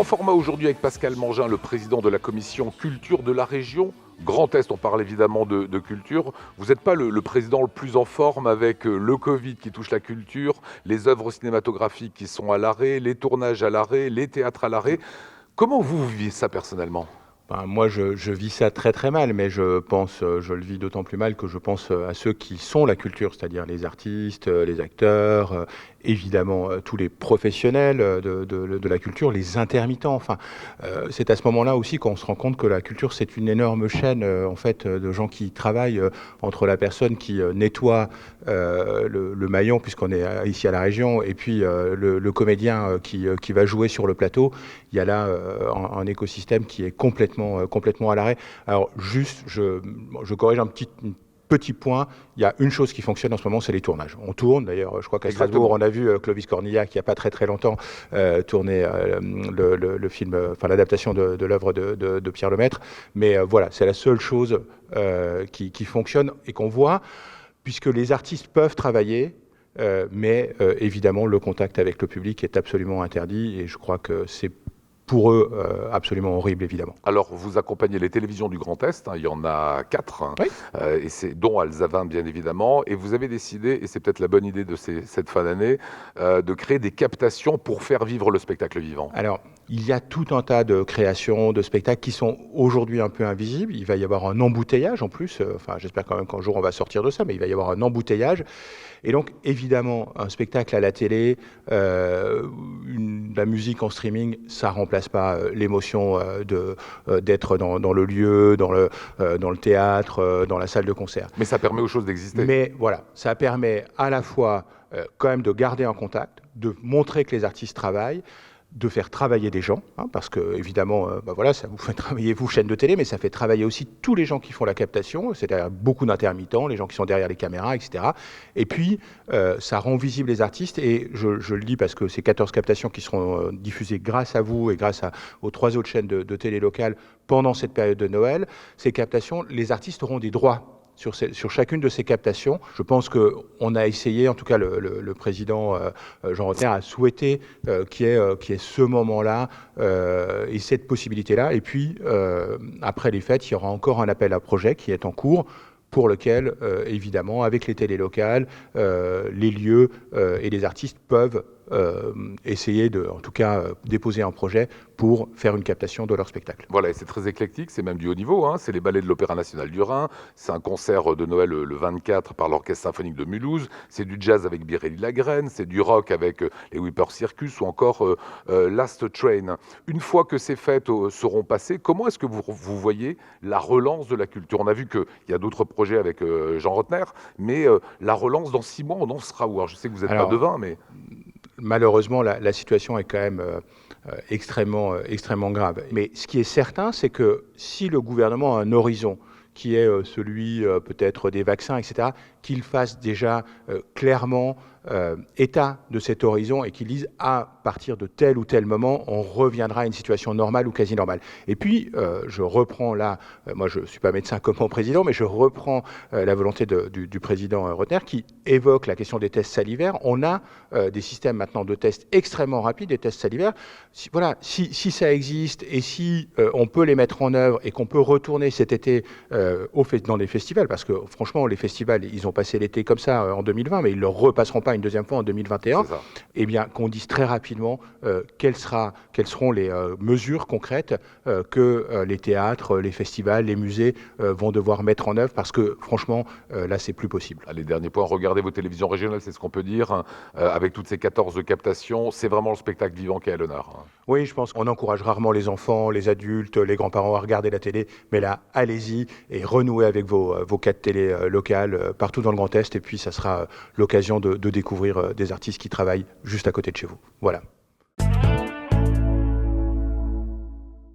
Grand format aujourd'hui avec Pascal Mangin, le président de la commission culture de la région. Grand Est, on parle évidemment de culture. Vous n'êtes pas le président le plus en forme avec le Covid qui touche la culture, les œuvres cinématographiques qui sont à l'arrêt, les tournages à l'arrêt, les théâtres à l'arrêt. Comment vous vivez ça personnellement ? Moi, je vis ça très très mal, mais je le vis d'autant plus mal que je pense à ceux qui sont la culture, c'est-à-dire les artistes, les acteurs, évidemment tous les professionnels de la culture, les intermittents. Enfin, c'est à ce moment-là aussi qu'on se rend compte que la culture, c'est une énorme chaîne en fait de gens qui travaillent entre la personne qui nettoie le maillon, puisqu'on est ici à la région, et puis le comédien qui va jouer sur le plateau. Il y a là un écosystème qui est complètement à l'arrêt. Alors juste, je corrige un petit point, il y a une chose qui fonctionne en ce moment, c'est les tournages. On tourne, d'ailleurs, je crois qu'à Strasbourg, on a vu Clovis Cornillac, il n'y a pas très longtemps, tourner le film, enfin l'adaptation de l'œuvre de Pierre Lemaitre. Mais voilà, c'est la seule chose qui fonctionne et qu'on voit, puisque les artistes peuvent travailler, mais évidemment, le contact avec le public est absolument interdit, et je crois que c'est pour eux, absolument horrible, évidemment. Alors, vous accompagnez les télévisions du Grand Est, il y en a 4, oui. Et c'est, dont Alzavin, bien évidemment, et vous avez décidé, et c'est peut-être la bonne idée de cette fin d'année, de créer des captations pour faire vivre le spectacle vivant. Alors, il y a tout un tas de créations, de spectacles qui sont aujourd'hui un peu invisibles. Il va y avoir un embouteillage en plus, enfin j'espère quand même qu'un jour on va sortir de ça, mais il va y avoir un embouteillage. Et donc, évidemment, un spectacle à la télé, la musique en streaming, ça remplace pas l'émotion d'être dans le lieu, dans le théâtre, dans la salle de concert. Mais ça permet aux choses d'exister. Mais voilà, ça permet à la fois quand même de garder un contact, de montrer que les artistes travaillent, de faire travailler des gens, parce que évidemment, voilà, ça vous fait travailler vous, chaîne de télé, mais ça fait travailler aussi tous les gens qui font la captation, c'est-à-dire beaucoup d'intermittents, les gens qui sont derrière les caméras, etc. Et puis, ça rend visible les artistes, et je le dis parce que ces 14 captations qui seront diffusées grâce à vous et grâce aux 3 autres chaînes de télé locales pendant cette période de Noël, ces captations, les artistes auront des droits sur chacune de ces captations. Je pense qu'on a essayé, en tout cas le président Jean Rottner a souhaité qu'il y ait ce moment-là et cette possibilité-là. Et puis, après les fêtes, il y aura encore un appel à projet qui est en cours, pour lequel, évidemment, avec les télés locales, les lieux et les artistes peuvent essayer en tout cas, déposer un projet pour faire une captation de leur spectacle. Voilà, et c'est très éclectique, c'est même du haut niveau, c'est les ballets de l'Opéra National du Rhin, c'est un concert de Noël le 24 par l'Orchestre Symphonique de Mulhouse, c'est du jazz avec Biréli Lagrène, c'est du rock avec les Whipper Circus ou encore Last Train. Une fois que ces fêtes seront passées, comment est-ce que vous voyez la relance de la culture ? On a vu qu'il y a d'autres projets avec Jean Rottner, mais la relance dans 6 mois, on en sera où ? Alors, je sais que vous n'êtes pas devin, mais... Malheureusement, la situation est quand même extrêmement grave. Mais ce qui est certain, c'est que si le gouvernement a un horizon qui est celui peut-être des vaccins, etc., qu'il fasse déjà clairement état de cet horizon et qu'il dise à partir de tel ou tel moment, on reviendra à une situation normale ou quasi normale. Et puis, je reprends là, moi je ne suis pas médecin comme mon président, mais je reprends la volonté du président Rottner qui évoque la question des tests salivaires. On a des systèmes maintenant de tests extrêmement rapides, des tests salivaires. Si ça existe et si on peut les mettre en œuvre et qu'on peut retourner cet été dans les festivals, parce que franchement, les festivals, ils ont passé l'été comme ça en 2020, mais ils ne le repasseront pas une deuxième fois en 2021, eh bien, qu'on dise très rapidement quelles seront les mesures concrètes que les théâtres, les festivals, les musées vont devoir mettre en œuvre, parce que franchement, là, c'est plus possible. Allez, dernier point, regardez vos télévisions régionales, c'est ce qu'on peut dire, avec toutes ces 14 captations, c'est vraiment le spectacle vivant qui est à l'honneur. Oui, je pense qu'on encourage rarement les enfants, les adultes, les grands-parents à regarder la télé, mais là, allez-y et renouez avec vos 4 télés locales partout dans le Grand Est, et puis ça sera l'occasion de découvrir des artistes qui travaillent juste à côté de chez vous. Voilà.